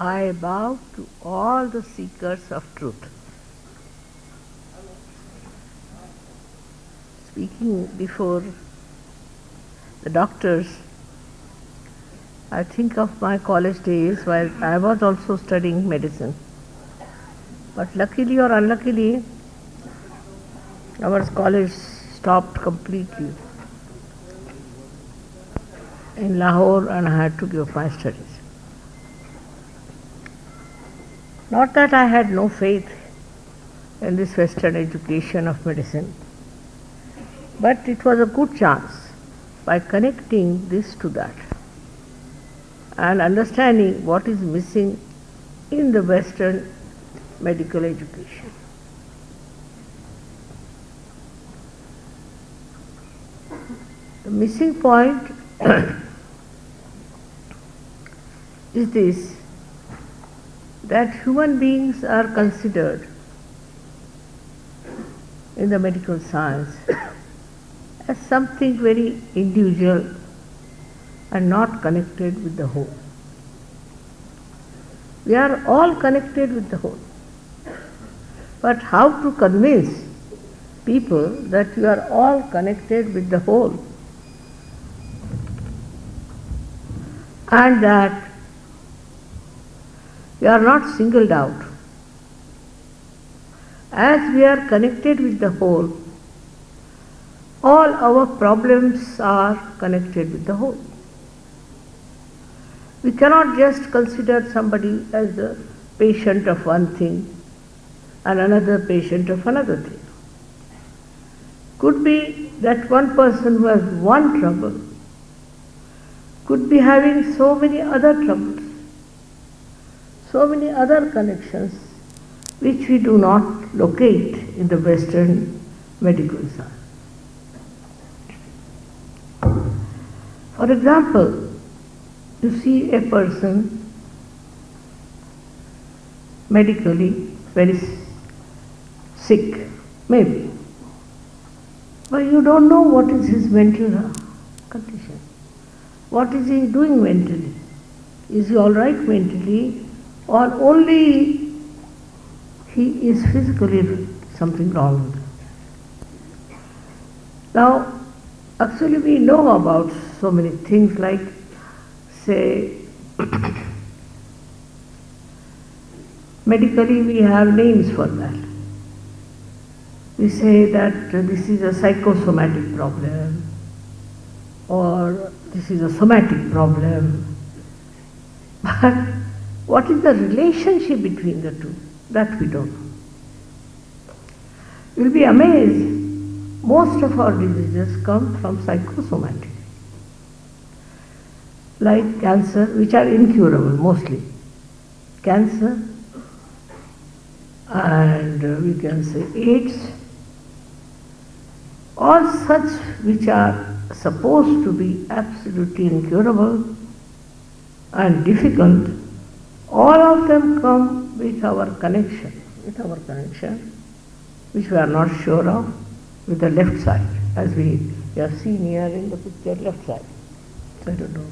I bow to all the seekers of truth. Speaking before the doctors, I think of my college days while I was also studying medicine. But luckily or unluckily, our college stopped completely in Lahore and I had to give my studies. Not that I had no faith in this Western education of medicine, but it was a good chance by connecting this to that and understanding what is missing in the Western medical education. The missing point is this, that human beings are considered in the medical science as something very individual and not connected with the whole. We are all connected with the whole. But how to convince people that you are all connected with the whole and that you are not singled out? As we are connected with the whole, all our problems are connected with the whole. We cannot just consider somebody as a patient of one thing and another patient of another thing. Could be that one person who has one trouble could be having so many other troubles, so many other connections which we do not locate in the Western medical science. For example, you see a person medically very sick, maybe, but you don't know what is his mental condition. What is he doing mentally? Is he all right mentally, or only he is physically something wrong with him? Now, actually we know about so many things like, say, medically we have names for that. We say that this is a psychosomatic problem or this is a somatic problem. But what is the relationship between the two? That we don't know. You'll be amazed, most of our diseases come from psychosomatic. Like cancer, which are incurable mostly. Cancer, and we can say AIDS, all such which are supposed to be absolutely incurable and difficult, all of them come with our connection, which we are not sure of, with the left side, as we have seen here in the picture, left side. I don't know.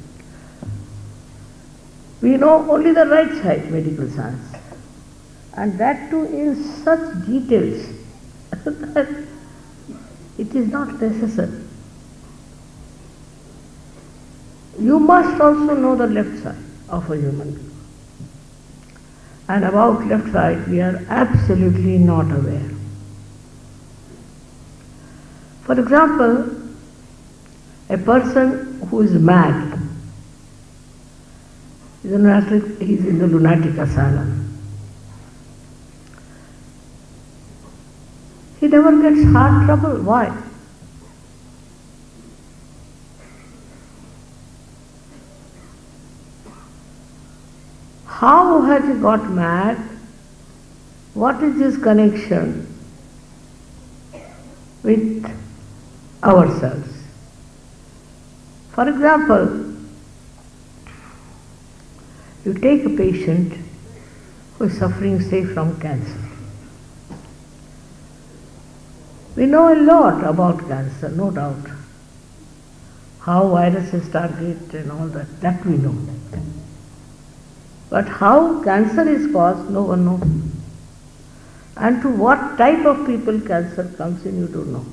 We know only the right side, medical science, and that too in such details that it is not necessary. You must also know the left side of a human being. And about left side, we are absolutely not aware. For example, a person who is mad, he's in the lunatic asylum. He never gets heart trouble. Why? How has he got mad? What is his connection with ourselves? For example, you take a patient who is suffering, say, from cancer. We know a lot about cancer, no doubt. How viruses target and all that, that we know. But how cancer is caused, no one knows. And to what type of people cancer comes in, you don't know.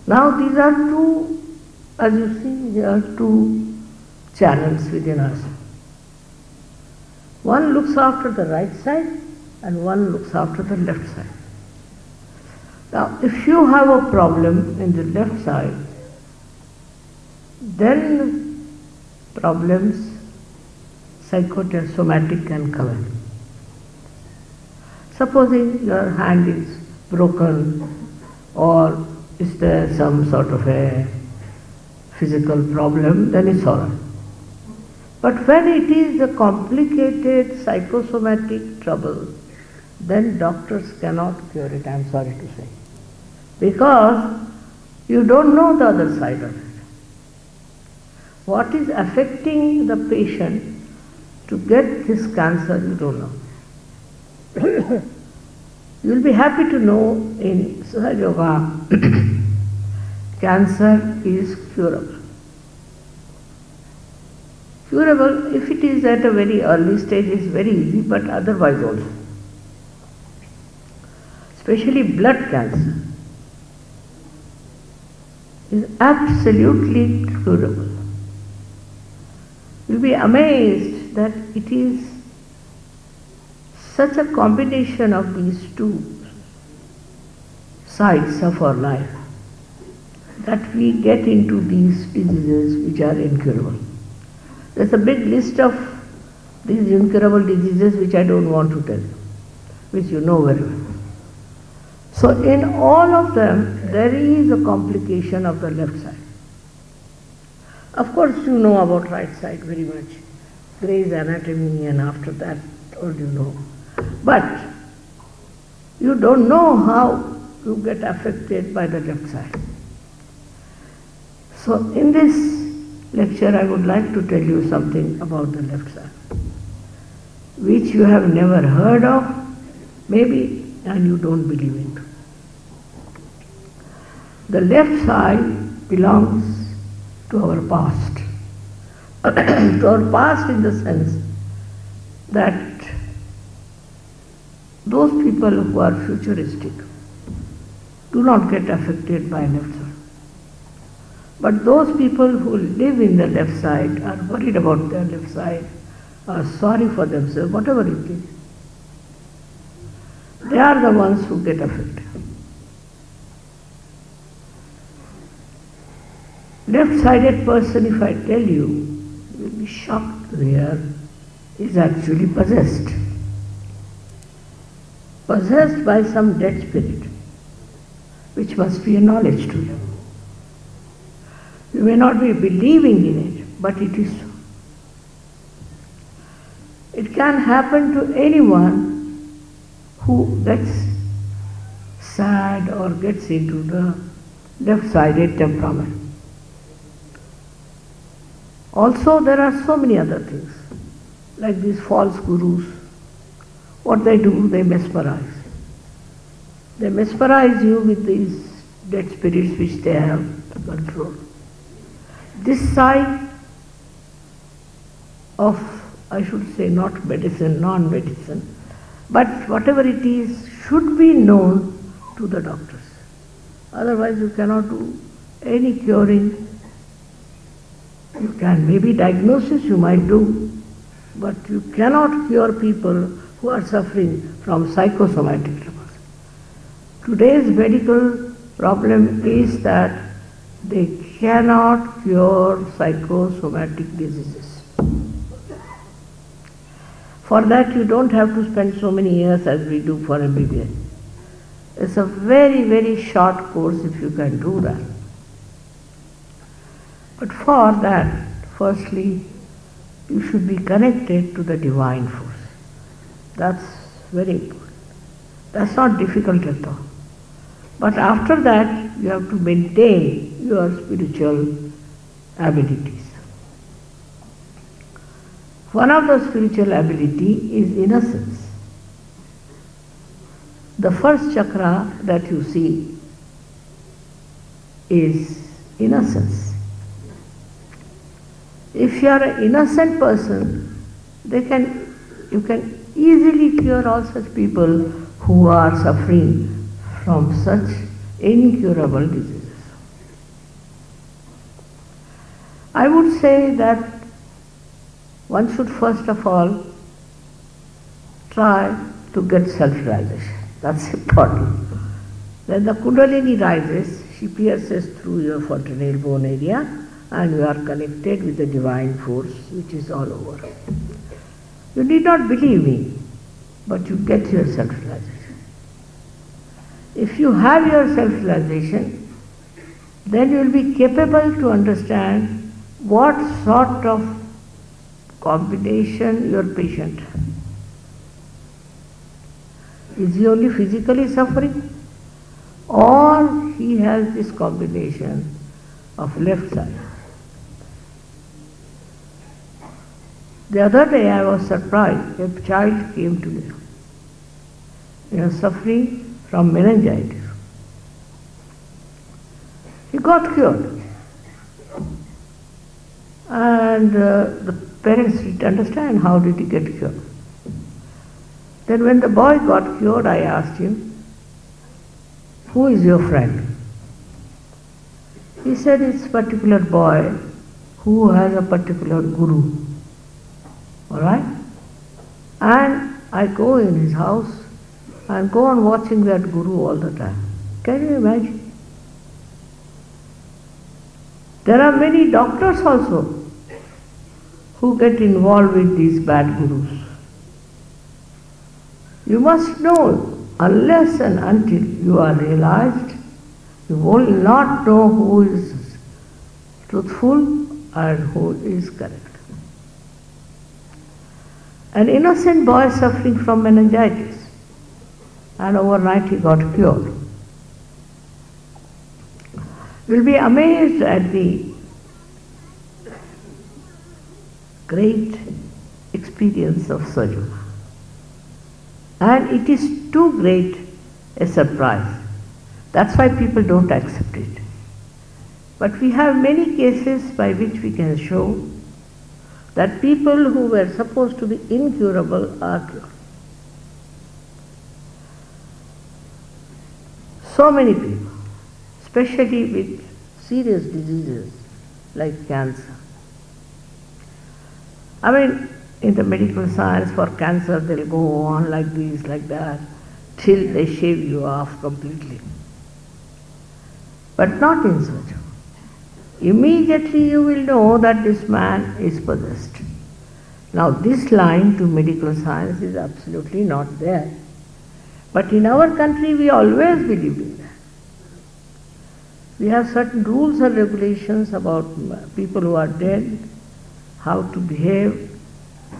Now these are two, as you see, there are two channels within us. One looks after the right side and one looks after the left side. Now if you have a problem in the left side, then problems psychosomatic can come in. Supposing your hand is broken, or is there some sort of a physical problem, then it's all right. But when it is a complicated psychosomatic trouble, then doctors cannot cure it, I am sorry to say. Because you don't know the other side of it. What is affecting the patient to get this cancer, you don't know. You will be happy to know in Sahaja Yoga, cancer is curable. Curable, if it is at a very early stage, is very easy, but otherwise also. Especially blood cancer is absolutely curable. You will be amazed that it is such a combination of these two sides of our life that we get into these diseases which are incurable. There's a big list of these incurable diseases which I don't want to tell you, which you know very well. So in all of them, there is a complication of the left side. Of course you know about right side very much, Gray's Anatomy, and after that all you know. But you don't know how you get affected by the left side. So in this lecture I would like to tell you something about the left side, which you have never heard of, maybe, and you don't believe in. The left side belongs to our past. To our past in the sense that those people who are futuristic do not get affected by left side. But those people who live in the left side are worried about their left side, are sorry for themselves, whatever it is. They are the ones who get affected. Left-sided person, if I tell you, you will be shocked to hear, is actually possessed. Possessed by some dead spirit, which must be a knowledge to you. You may not be believing in it, but it is so. It can happen to anyone who gets sad or gets into the left-sided temperament. Also, there are so many other things, like these false gurus. What they do, they mesmerize. They mesmerize you with these dead spirits which they have to control. This side of, I should say, not medicine, non-medicine, but whatever it is should be known to the doctors. Otherwise you cannot do any curing. You can, maybe diagnosis you might do, but you cannot cure people who are suffering from psychosomatic troubles. Today's medical problem is that they cannot cure psychosomatic diseases. For that you don't have to spend so many years as we do for MBBS. It's a very, very short course if you can do that. But for that, firstly, you should be connected to the divine force. That's very important. That's not difficult at all. But after that, you have to maintain your spiritual abilities. One of the spiritual ability is innocence. The first chakra that you see is innocence. If you are an innocent person, you can easily cure all such people who are suffering from such incurable diseases. I would say that one should first of all try to get self-realization. That's important. When the Kundalini rises, she pierces through your fontanelle bone area and you are connected with the divine force which is all over. You need not believe me, but you get your self-realization. If you have your self-realization, then you will be capable to understand what sort of combination your patient has. Is he only physically suffering, or he has this combination of left side? The other day I was surprised, a child came to me. He was suffering from meningitis. He got cured. And the parents didn't understand how did he get cured. Then when the boy got cured, I asked him, who is your friend? He said, it's a particular boy who has a particular guru. Alright? And I go in his house and go on watching that guru all the time. Can you imagine? There are many doctors also who get involved with these bad gurus. You must know, unless and until you are realized, you will not know who is truthful and who is correct. An innocent boy suffering from meningitis, and overnight he got cured. You will be amazed at the great experience of Sahaja. And it is too great a surprise. That's why people don't accept it. But we have many cases by which we can show that people who were supposed to be incurable are cured. So many people, especially with serious diseases like cancer. I mean, in the medical science for cancer, they'll go on like this, like that, till they shave you off completely. But not in Sahaja. Immediately you will know that this man is possessed. Now this line to medical science is absolutely not there. But in our country we always believed in that. We have certain rules and regulations about people who are dead, how to behave,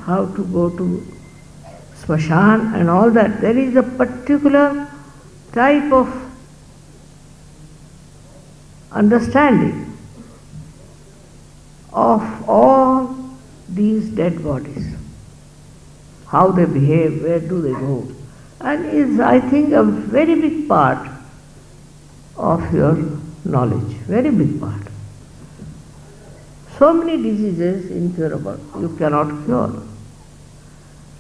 how to go to smashan and all that. There is a particular type of understanding of all these dead bodies, how they behave, where do they go, and is, I think, a very big part of your knowledge, very big part. So many diseases incurable, you cannot cure,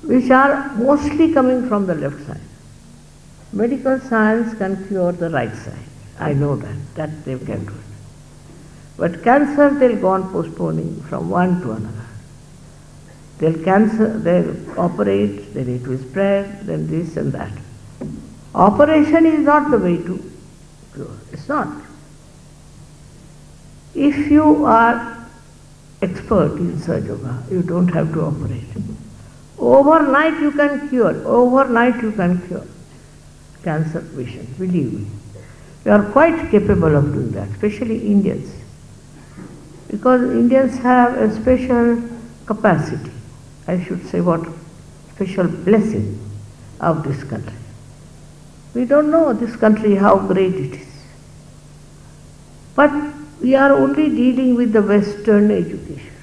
which are mostly coming from the left side. Medical science can cure the right side. I know that they can do it. But cancer, they'll go on postponing from one to another. They'll operate, then it will spread, then this and that. Operation is not the way to cure. It's not. If you are expert in Sahaja Yoga, you don't have to operate. Overnight you can cure. Overnight you can cure cancer patients, believe me. You are quite capable of doing that, especially Indians. Because Indians have a special capacity, I should say what, special blessing of this country. We don't know this country how great it is. But we are only dealing with the Western education.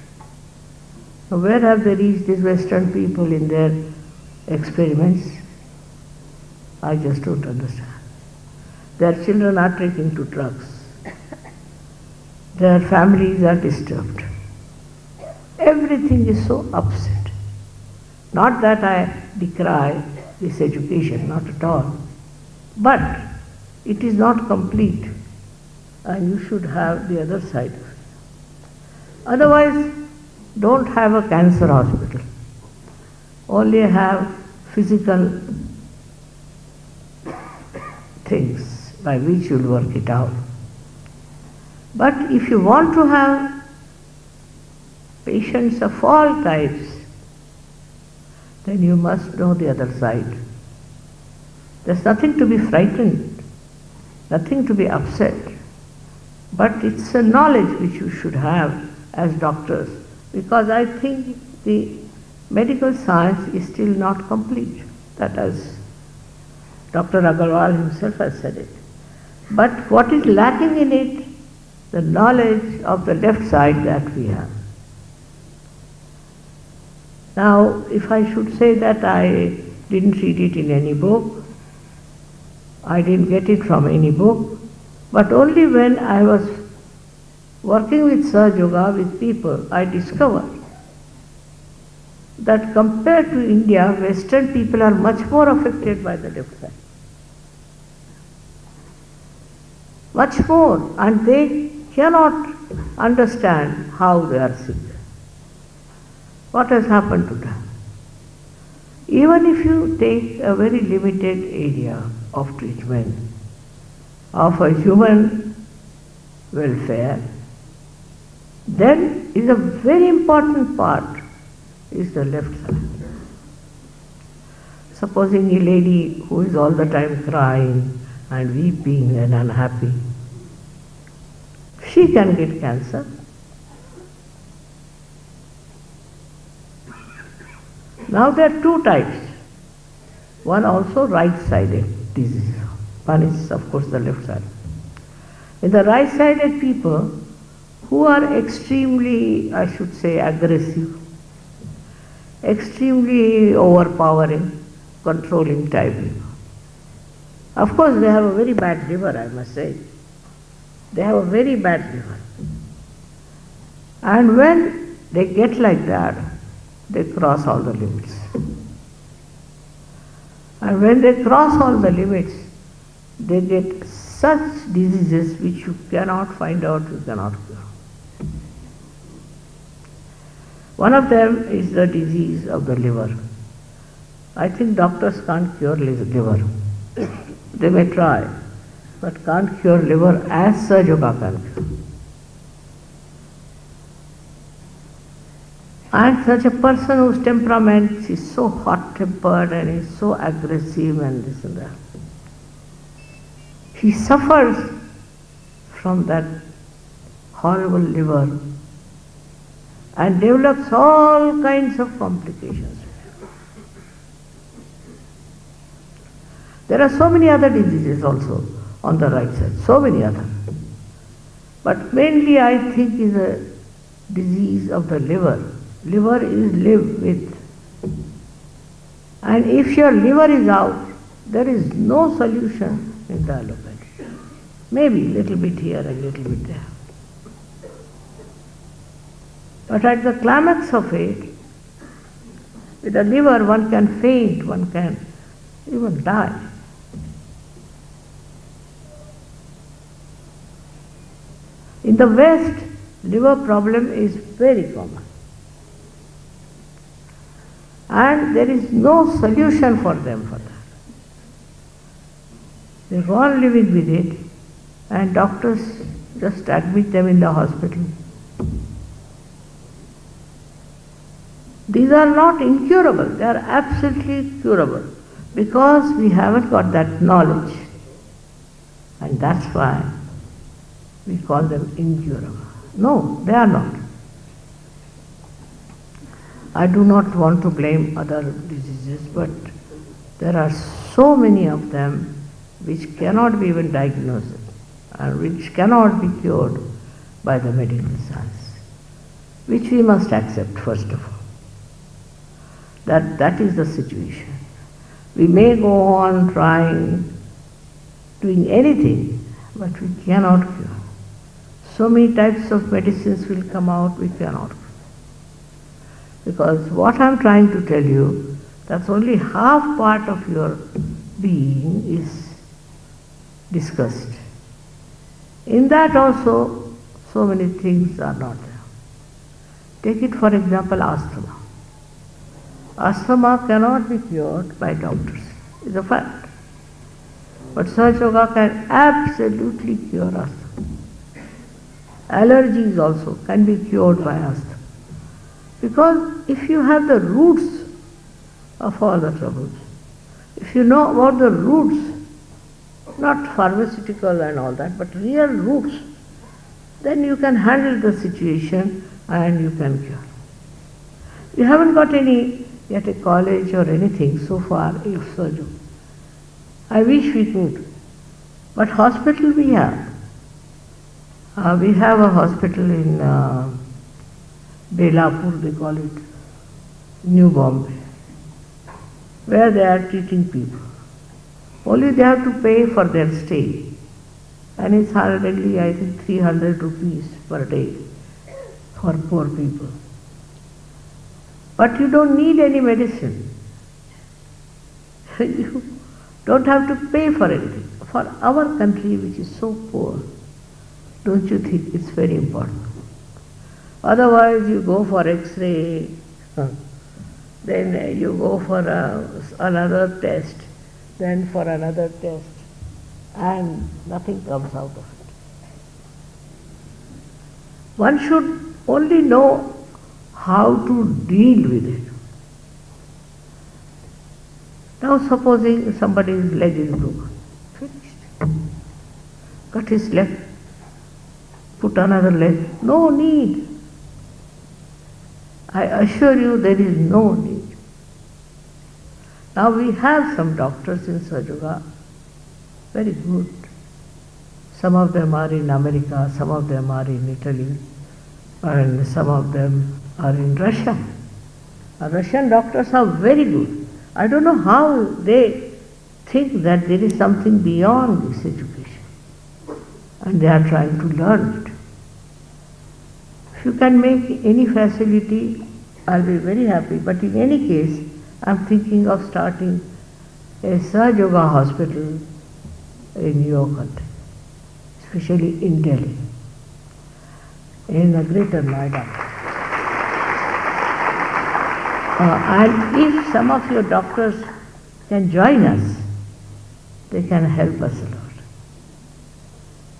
Now where have they reached these Western people in their experiments? I just don't understand. Their children are taken to drugs. Their families are disturbed. Everything is so upset. Not that I decry this education, not at all. But it is not complete, and you should have the other side of it. Otherwise, don't have a cancer hospital. Only have physical things by which you'll work it out. But if you want to have patients of all types, then you must know the other side. There's nothing to be frightened, nothing to be upset, but it's a knowledge which you should have as doctors, because I think the medical science is still not complete. That as Dr. Agarwal himself has said it. But what is lacking in it? The knowledge of the left side that we have. Now, if I should say that I didn't read it in any book, I didn't get it from any book, but only when I was working with Sahaja Yoga with people, I discovered that compared to India, Western people are much more affected by the left side. Much more, and they cannot understand how they are sick. What has happened to them? Even if you take a very limited area of treatment of a human welfare, then is a very important part is the left side. Supposing a lady who is all the time crying and weeping and unhappy, she can get cancer. Now there are two types. One also right-sided disease. One is of course the left side. In the right-sided people who are extremely, I should say, aggressive, extremely overpowering, controlling type people. Of course they have a very bad liver, I must say. They have a very bad liver. And when they get like that, they cross all the limits. And when they cross all the limits, they get such diseases which you cannot find out, you cannot cure. One of them is the disease of the liver. I think doctors can't cure liver. They may try, but can't cure liver as Sahaja Yoga can cure. And such a person whose temperament is so hot-tempered and is so aggressive and this and that, he suffers from that horrible liver and develops all kinds of complications. There are so many other diseases also on the right side, so many other. But mainly I think is a disease of the liver. Liver is live with. And if your liver is out, there is no solution in the allopathy. Maybe a little bit here, a little bit there. But at the climax of it, with the liver one can faint, one can even die. In the West, liver problem is very common. And there is no solution for them for that. They go on living with it, and doctors just admit them in the hospital. These are not incurable, they are absolutely curable, because we haven't got that knowledge. And that's why we call them incurable. No, they are not. I do not want to blame other diseases, but there are so many of them which cannot be even diagnosed and which cannot be cured by the medical science, which we must accept first of all. That is the situation. We may go on trying, doing anything, but we cannot cure. So many types of medicines will come out, we cannot cure. Because what I'm trying to tell you, that's only half part of your being is discussed. In that also, so many things are not there. Take it for example, asthma. Asthma cannot be cured by doctors, it's a fact. But Sahaja Yoga can absolutely cure asthma. Allergies also can be cured by asthma. Because if you have the roots of all the troubles, if you know about the roots, not pharmaceutical and all that, but real roots, then you can handle the situation and you can cure. You haven't got any yet a college or anything so far of surgery. I wish we could. But hospital we have. We have a hospital in Belapur, they call it, New Bombay, where they are treating people. Only they have to pay for their stay. And it's hardly, I think, 300 rupees per day for poor people. But you don't need any medicine. You don't have to pay for anything. For our country, which is so poor, don't you think it's very important? Otherwise, you go for X-ray, then you go for another test, then for another test, and nothing comes out of it. One should only know how to deal with it. Now supposing somebody's leg is broken, finished. Cut his leg, put another leg, no need. I assure you there is no need. Now we have some doctors in Sahaja, very good. Some of them are in America, some of them are in Italy, and some of them are in Russia. Russian doctors are very good. I don't know how they think that there is something beyond this education, and they are trying to learn it. If you can make any facility, I'll be very happy. But in any case, I'm thinking of starting a Sahaja Yoga hospital in your country, especially in Delhi, in the Greater Noida. And if some of your doctors can join us, they can help us a lot.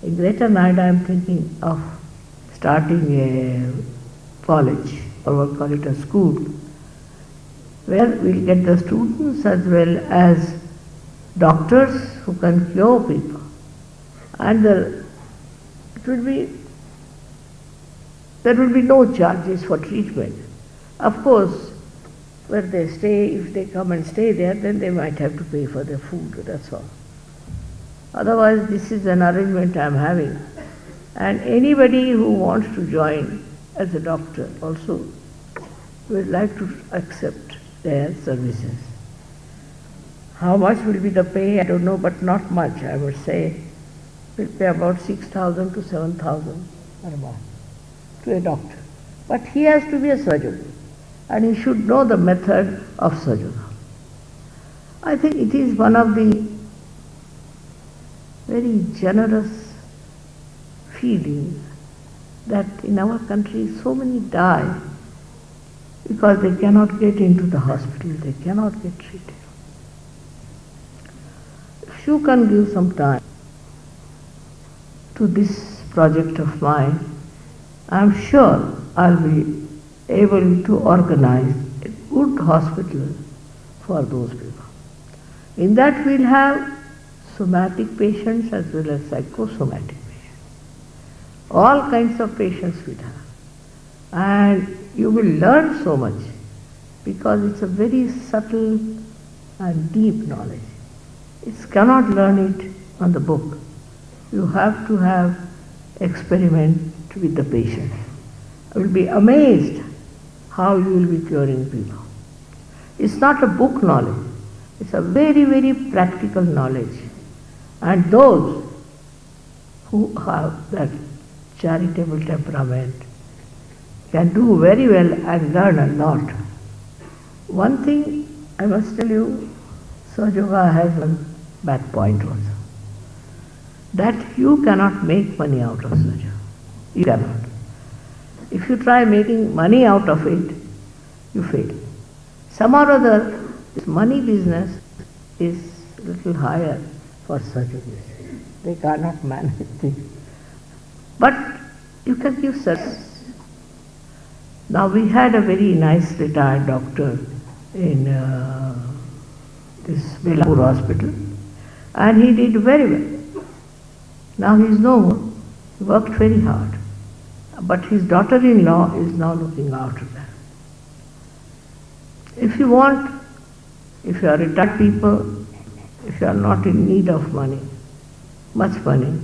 In Greater Noida, I'm thinking of starting a college, or we'll call it a school, where we'll get the students as well as doctors who can cure people. And there will be no charges for treatment. Of course, where they stay, if they come and stay there, then they might have to pay for their food, that's all. Otherwise, this is an arrangement I'm having. And anybody who wants to join as a doctor also would like to accept their services. How much will be the pay, I don't know, but not much. I would say we'll pay about 6,000 to 7,000 per month to a doctor. But he has to be a surgeon, and he should know the method of surgery. I think it is one of the very generous feelings that in our country so many die because they cannot get into the hospital, they cannot get treated. If you can give some time to this project of mine, I am sure I'll be able to organize a good hospital for those people. In that we'll have somatic patients as well as psychosomatic patients. All kinds of patients we'll have. And you will learn so much because it's a very subtle and deep knowledge. You cannot learn it on the book. You have to have experiment with the patient. You will be amazed how you will be curing people. It's not a book knowledge. It's a very, very practical knowledge. And those who have that charitable temperament, can do very well and learn a lot. One thing I must tell you, Sahaja Yoga has one bad point also. That you cannot make money out of Sahaja Yoga. You cannot. If you try making money out of it, you fail. Somehow or other, this money business is a little higher for Sahaja Yoga. They cannot manage things. But you can give service. Now we had a very nice retired doctor in this Belapur hospital, and he did very well. Now he is no more. He worked very hard. But his daughter-in-law is now looking after them. If you want, if you are retired people, if you are not in need of money, much money,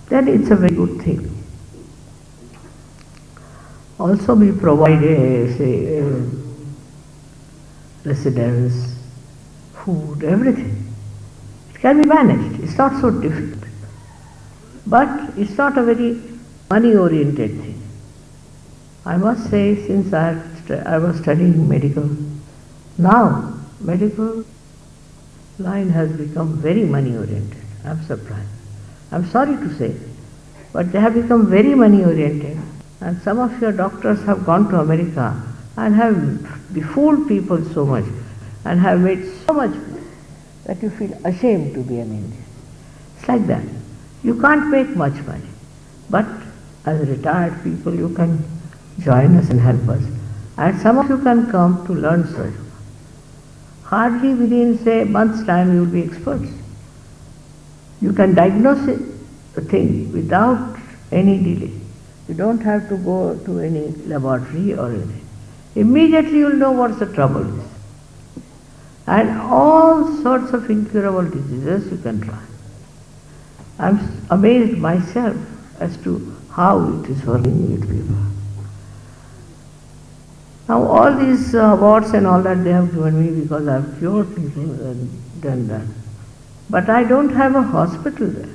then it's a very good thing. Also we provide a residence, food, everything. It can be managed. It's not so difficult. But it's not a very money-oriented thing. I must say, since I was studying medical, now medical line has become very money-oriented. I'm surprised. I'm sorry to say, but they have become very money-oriented. And some of your doctors have gone to America and have befooled people so much and have made so much that you feel ashamed to be an Indian. It's like that. You can't make much money, but as retired people you can join us and help us. And some of you can come to learn Sahaja Yoga. Hardly within, say, a month's time you will be experts. You can diagnose a thing without any delay. You don't have to go to any laboratory or anything. Immediately you will know what the trouble is. And all sorts of incurable diseases you can try. I am amazed myself as to how it is working with people. Now all these awards and all that they have given me because I have cured people and done that. But I don't have a hospital there.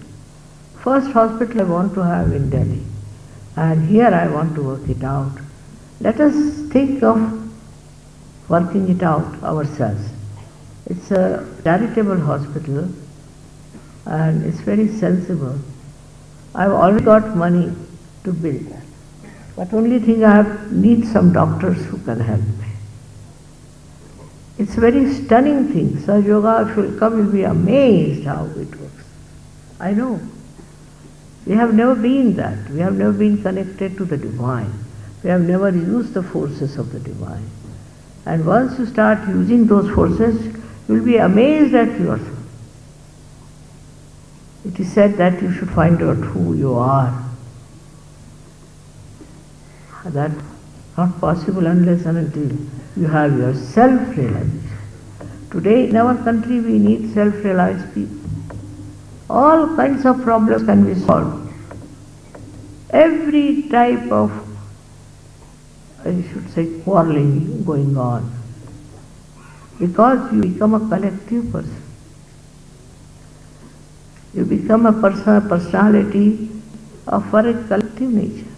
First hospital I want to have in Delhi. And here I want to work it out. Let us think of working it out ourselves. It's a charitable hospital and it's very sensible. I've already got money to build that. But only thing I need some doctors who can help me. It's a very stunning thing. Sahaja Yoga, if you will come, you'll be amazed how it works. I know. We have never been that. We have never been connected to the divine. We have never used the forces of the divine. And once you start using those forces, you will be amazed at yourself. It is said that you should find out who you are. That's not possible unless and until you have your self-realization. Today in our country we need self-realized people. All kinds of problems can be solved. Every type of, I should say, quarreling going on. Because you become a collective person. You become a personality for a collective nature.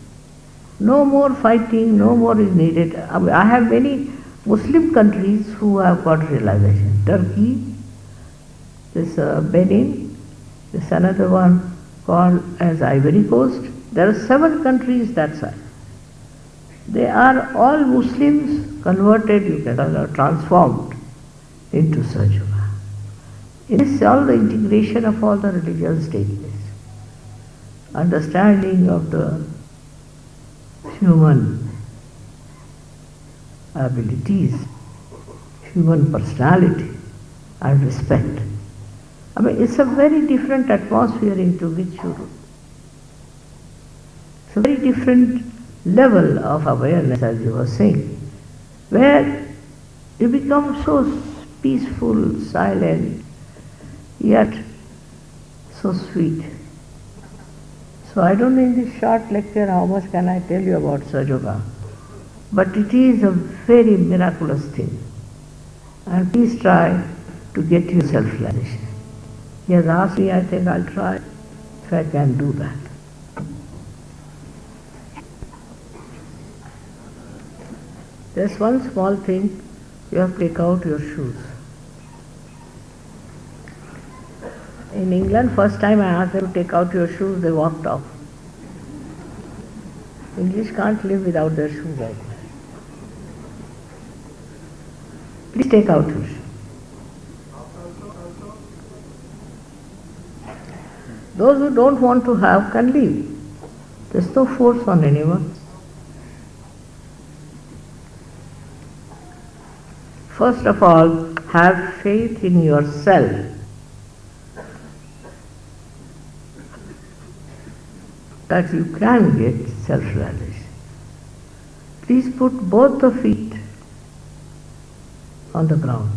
No more fighting, no more is needed. I have many Muslim countries who have got realization. Turkey, this Benin, there's another one called as Ivory Coast. There are 7 countries that side. They are all Muslims converted, you can say, transformed into Sahaja Yoga. In this, all the integration of all the religions take place. Understanding of the human abilities, human personality and respect. I mean, it's a very different atmosphere into which you. It's a very different level of awareness, as you were saying, where you become so peaceful, silent, yet so sweet. So I don't know in this short lecture how much can I tell you about Sahaja Yoga, but it is a very miraculous thing. And please try to get your self-realization. He has asked me, I think I'll try if I can do that. Just one small thing, you have to take out your shoes. In England, first time I asked them to take out your shoes, they walked off. English can't live without their shoes, I think. Please take out your shoes. Those who don't want to have can leave. There's no force on anyone. First of all, have faith in yourself. That you can get self-realization. Please put both the feet on the ground.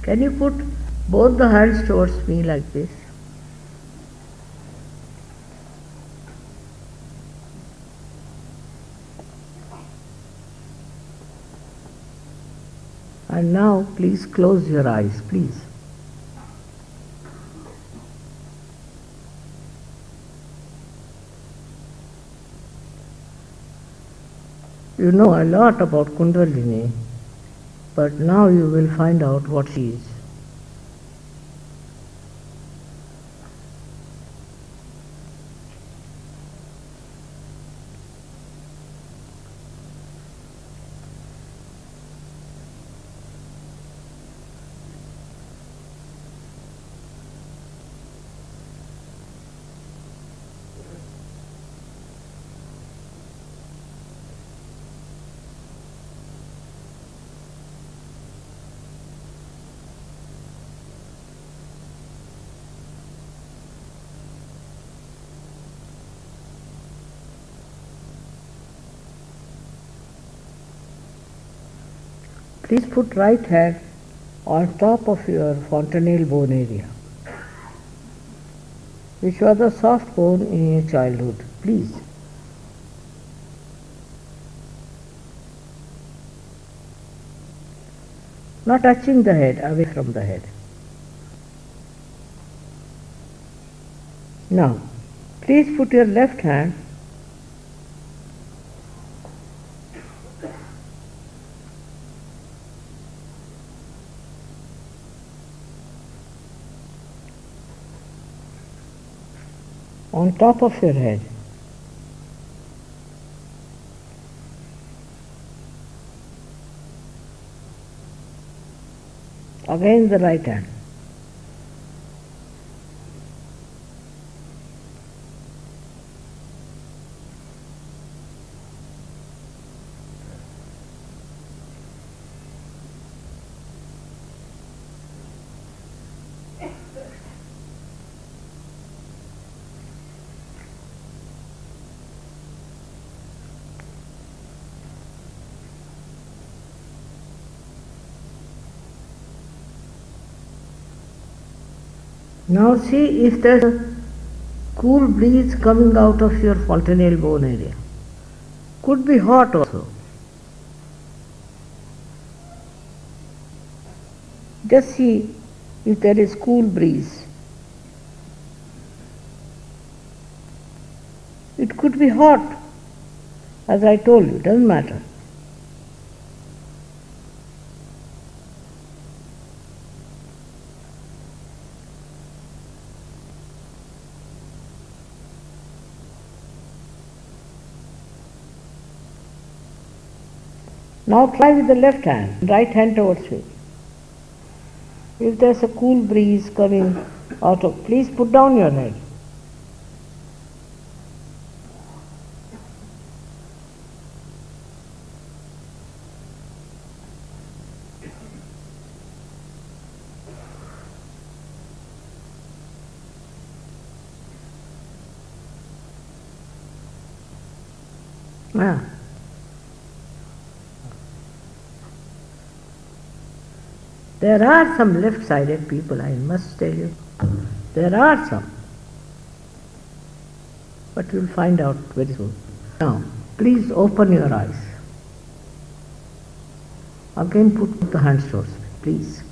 Can you put both the hands towards me like this? And now please close your eyes, please. You know a lot about Kundalini, but now you will find out what she is. Please put right hand on top of your fontanelle bone area, which was a soft bone in your childhood. Please. Not touching the head, away from the head. Now, please put your left hand on top of your head. Again the right hand. Now see if there's a cool breeze coming out of your fontanelle bone area. Could be hot also. Just see if there is cool breeze. It could be hot, as I told you, doesn't matter. Now try with the left hand, right hand towards me. If there's a cool breeze coming out of, please put down your head. Ah. There are some left-sided people, I must tell you. There are some. But you'll find out very soon. Now, please open your eyes. Again put the hands towards me, please.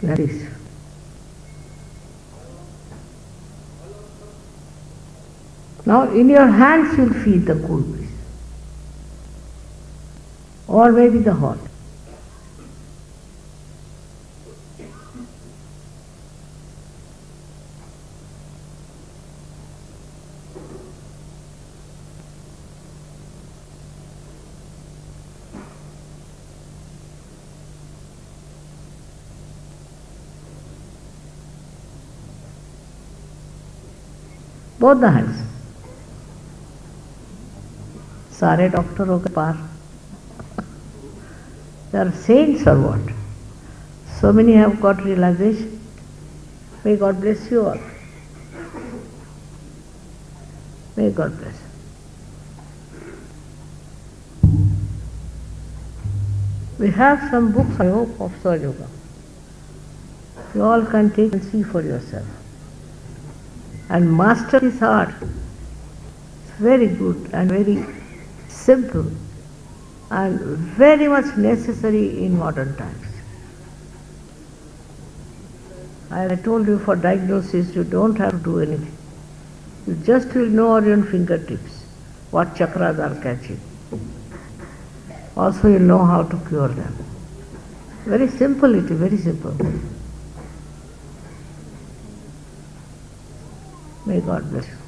That is. Now in your hands you'll feel the cool breeze, or maybe the hot. Both the hands. सारे डॉक्टरों के पार. They are saints or what? So many have got realization. May God bless you all. May God bless. We have some books, I hope, of Sahaja Yoga. You all can take and see for yourself. And master this art. It's very good and very simple and very much necessary in modern times. As I told you, for diagnosis you don't have to do anything. You just will know on your fingertips what chakras are catching. Also you know how to cure them. Very simple it is, very simple. May God bless you.